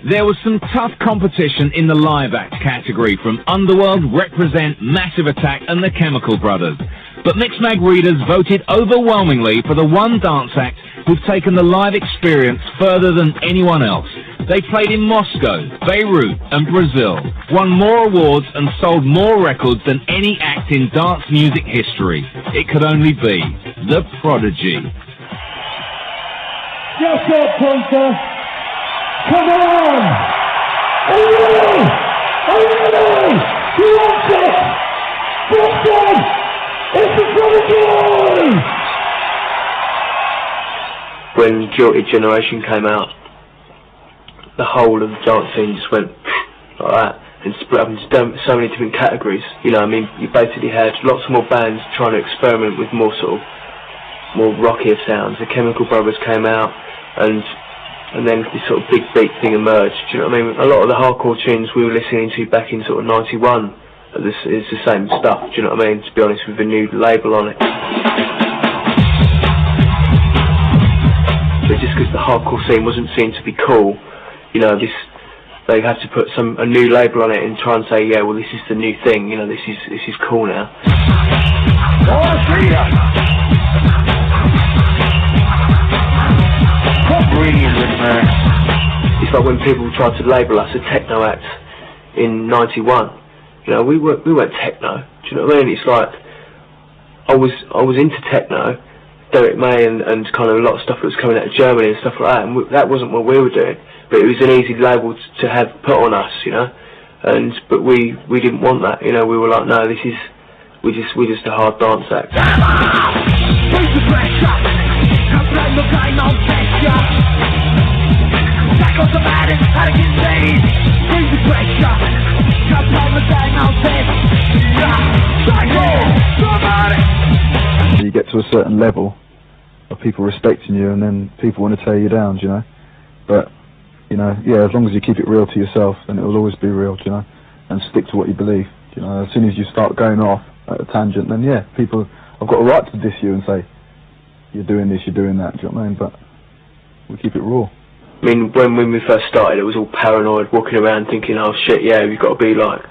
There was some tough competition in the live act category from Underworld, Represent, Massive Attack and the Chemical Brothers. But Mixmag readers voted overwhelmingly for the one dance act who've taken the live experience further than anyone else. They played in Moscow, Beirut and Brazil, won more awards and sold more records than any act in dance music history. It could only be The Prodigy. Yes, sir, Punter. Come on! Are you ready? Are you ready? You want it? Boston! It's The Prodigy! When Guilty Generation came out, the whole of the dance scene just went like that and split up into so many different categories. You know, I mean, you basically had lots more bands trying to experiment with more rockier sounds. The Chemical Brothers came out, and then this sort of big beat thing emerged. Do you know what I mean? A lot of the hardcore tunes we were listening to back in sort of '91 is the same stuff. Do you know what I mean? To be honest, with a new label on it. But just because the hardcore scene wasn't seen to be cool, you know, they had to put a new label on it and try and say, yeah, well, this is the new thing. You know, this is cool now. It's like when people tried to label us a techno act in '91. You know, we weren't techno. Do you know what I mean? It's like I was into techno, Derek May and kind of a lot of stuff that was coming out of Germany and stuff like that, and that wasn't what we were doing. But it was an easy label to have put on us, you know. But we didn't want that. You know, we were like, no, we're just a hard dance act. You get to a certain level of people respecting you, and then people want to tear you down, you know. But you know, yeah, as long as you keep it real to yourself, then it will always be real, you know, and stick to what you believe. You know, as soon as you start going off at a tangent, then yeah, people have got a right to diss you and say, you're doing this, you're doing that, do you know what I mean? But we keep it raw. I mean, when we first started, it was all paranoid, walking around thinking, oh shit, yeah, we've got to be like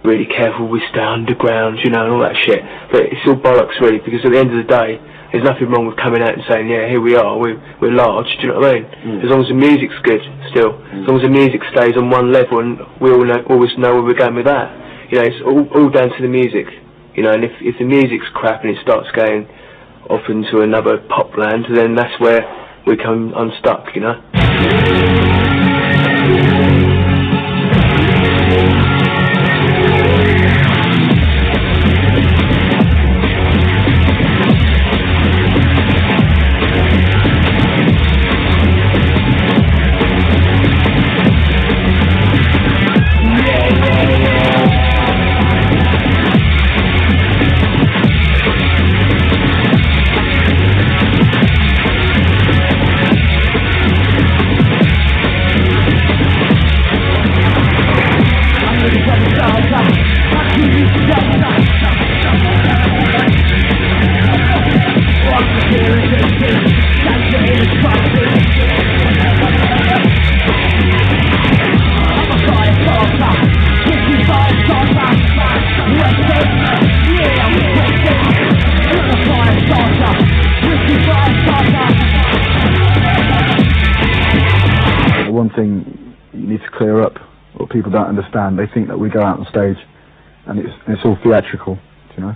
really careful, we stay underground, you know, and all that shit. But it's all bollocks really, because at the end of the day, there's nothing wrong with coming out and saying, yeah, here we are, we're large, do you know what I mean? As long as the music's good, still. As long as the music stays on one level, and we always know where we're going with that. You know, it's all down to the music. You know, and if the music's crap and it starts going off into another pop land, then that's where we come unstuck, you know? One thing you need to clear up, what people don't understand, they think that we go out on stage and it's all theatrical, you know.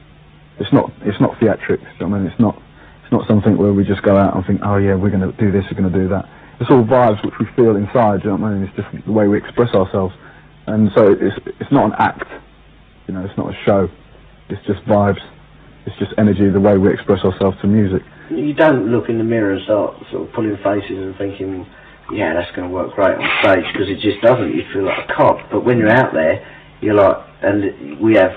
It's not theatrics, you know what I mean? It's not something where we just go out and think, oh yeah, we're going to do this, we're going to do that. It's all vibes which we feel inside, you know what I mean? It's just the way we express ourselves. And so it's not an act, you know, it's not a show. It's just vibes. It's just energy, the way we express ourselves to music. You don't look in the mirror and start sort of pulling faces and thinking, yeah, that's going to work great on stage, because it just doesn't. You feel like a cop. But when you're out there, you're like, and we have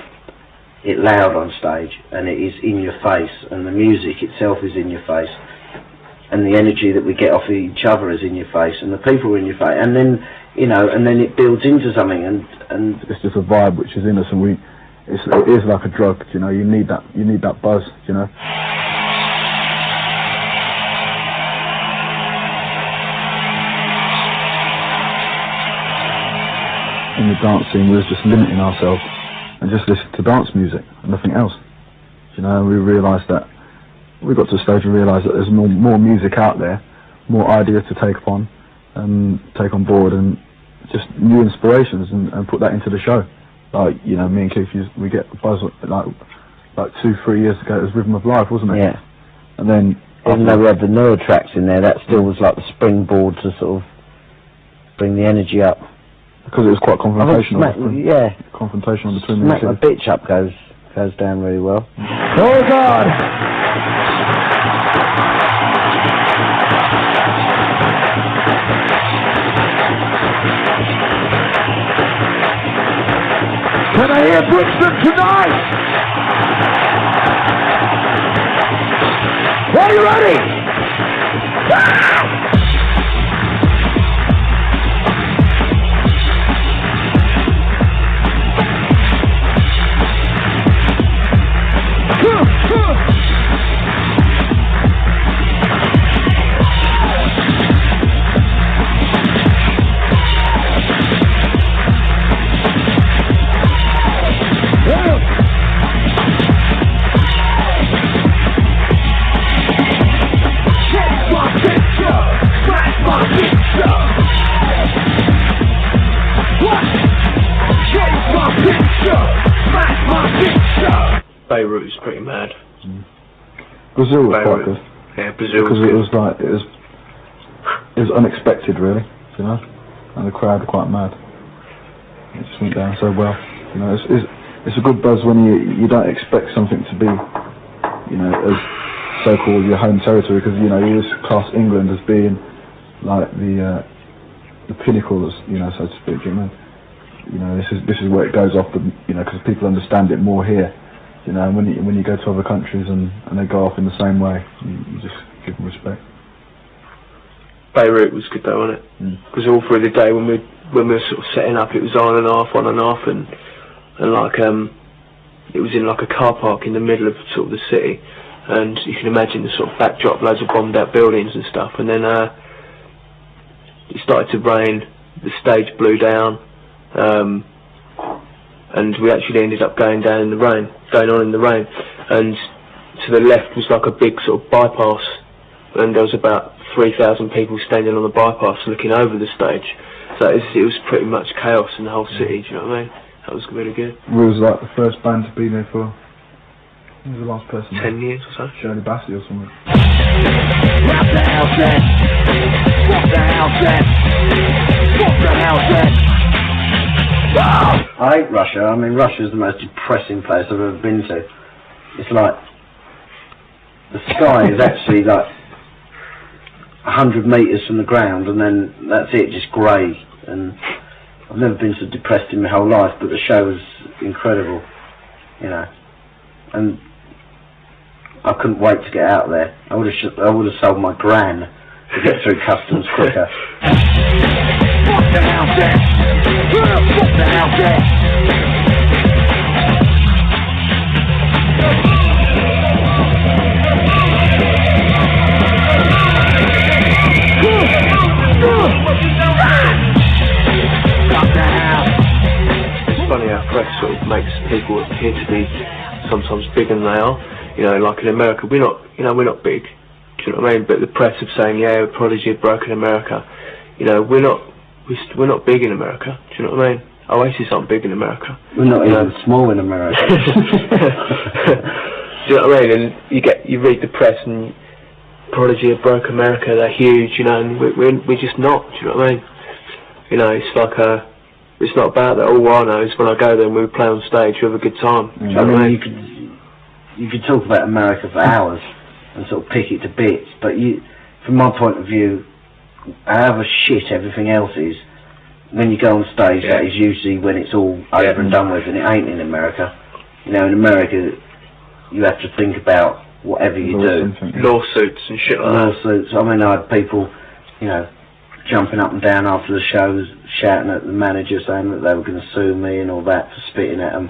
it loud on stage, and it is in your face, and the music itself is in your face, and the energy that we get off each other is in your face, and the people are in your face, and then, you know, and then it builds into something, and it's just a vibe which is in us, and it is like a drug, you know. You need that buzz, you know. in the dance scene, we was just limiting ourselves and just listening to dance music and nothing else. You know, we realised that, we got to a stage and realised that there's more music out there, more ideas to take on board, and just new inspirations, and put that into the show. Like, you know, me and Keith, we get a buzz like 2-3 years ago. It was Rhythm of Life, wasn't it? Yeah. And then, even though we had the newer tracks in there, that still was like the springboard to sort of bring the energy up. Because it was quite confrontational. Yeah. Confrontational between Smack the My two. Bitch Up goes down really well. Oh God! Can I hear Brixton tonight? Are you ready? Beirut is pretty mad. Brazil was Beirut. quite good. Yeah, Brazil Because was it good. was like, it was unexpected, really, you know, and the crowd were quite mad. It just went down so well. You know, it's a good buzz when you don't expect something to be, you know, as so-called your home territory, because, you know, you always class England as being like the pinnacle, you know, so to speak. You know, this is where it goes off, you know, because people understand it more here. You know, and when you go to other countries and they go off in the same way, you just give them respect. Beirut was good though, wasn't it? Because all through the day when we were sort of setting up, it was on and off, and like it was in like a car park in the middle of sort of the city, and you can imagine the sort of backdrop, loads of bombed out buildings and stuff, and then it started to rain, the stage blew down, and we actually ended up going on in the rain, and to the left was like a big sort of bypass, and there was about 3,000 people standing on the bypass looking over the stage, so it was pretty much chaos in the whole city, do you know what I mean? That was really good. We was like the first band to be there for, who was the last person? 10 years or so? Shirley Bassey or something. What the hell said? What the hell said? What the hell said? I hate Russia. I mean, Russia's the most depressing place I've ever been to. It's like the sky is actually like 100 metres from the ground, and then that's it, just grey. And I've never been so depressed in my whole life, but the show was incredible, you know. And I couldn't wait to get out there. I would have sold my gran to get through customs quicker. What the hell said? What the hell said? It's funny how press sort of makes people appear to be sometimes bigger than they are. You know, like in America, we're not big. Do you know what I mean? But the press are saying, yeah, Prodigy have broken America. You know, we're not big in America. Do you know what I mean? Oasis aren't big in America. We're not even small in America. Do you know what I mean? And you read the press and Prodigy have broke America. They're huge, you know, and we're just not. Do you know what I mean? You know, it's like it's not about that. All I know is when I go there and we play on stage, we have a good time. Do you know what I mean? You could talk about America for hours and sort of pick it to bits, but from my point of view, however shit everything else is, when you go on stage, that is usually when it's all over and done with, and it ain't in America. You know, in America, you have to think about whatever you do. Lawsuits and shit like that. Lawsuits. I mean, I had people, you know, jumping up and down after the shows, shouting at the manager, saying that they were going to sue me and all that for spitting at them.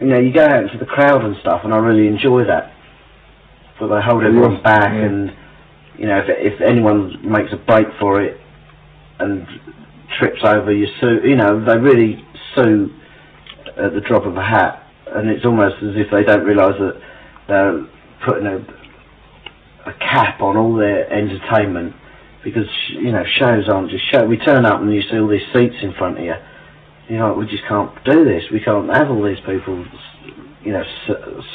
You know, you go out into the crowd and stuff, and I really enjoy that. But they hold everyone back, and you know, if anyone makes a break for it and trips over, you sue. You know, they really sue at the drop of a hat, and it's almost as if they don't realise that they're putting a cap on all their entertainment, because you know, shows aren't just shows. We turn up and you see all these seats in front of you. You know, we just can't do this. We can't have all these people, you know,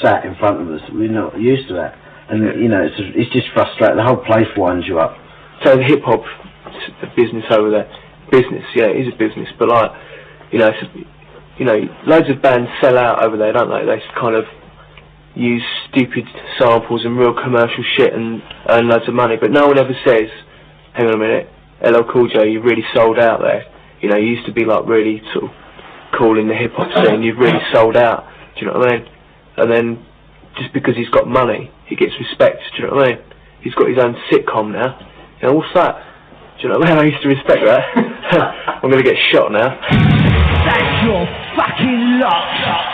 sat in front of us. We're not used to that, and you know, it's just frustrating. The whole place winds you up. So the hip hop business over there, yeah, it is a business, but like, you know, loads of bands sell out over there, don't they? They kind of use stupid samples and real commercial shit and earn loads of money, but no one ever says, hang on a minute, LL Cool J, you really sold out there. You know, you used to be like really sort of cool in the hip hop scene, you've really sold out, do you know what I mean? And then, just because he's got money, he gets respect, do you know what I mean? He's got his own sitcom now, you know, what's that? Do you know what I mean? I used to respect that. I'm gonna get shot now. That's your fucking lot.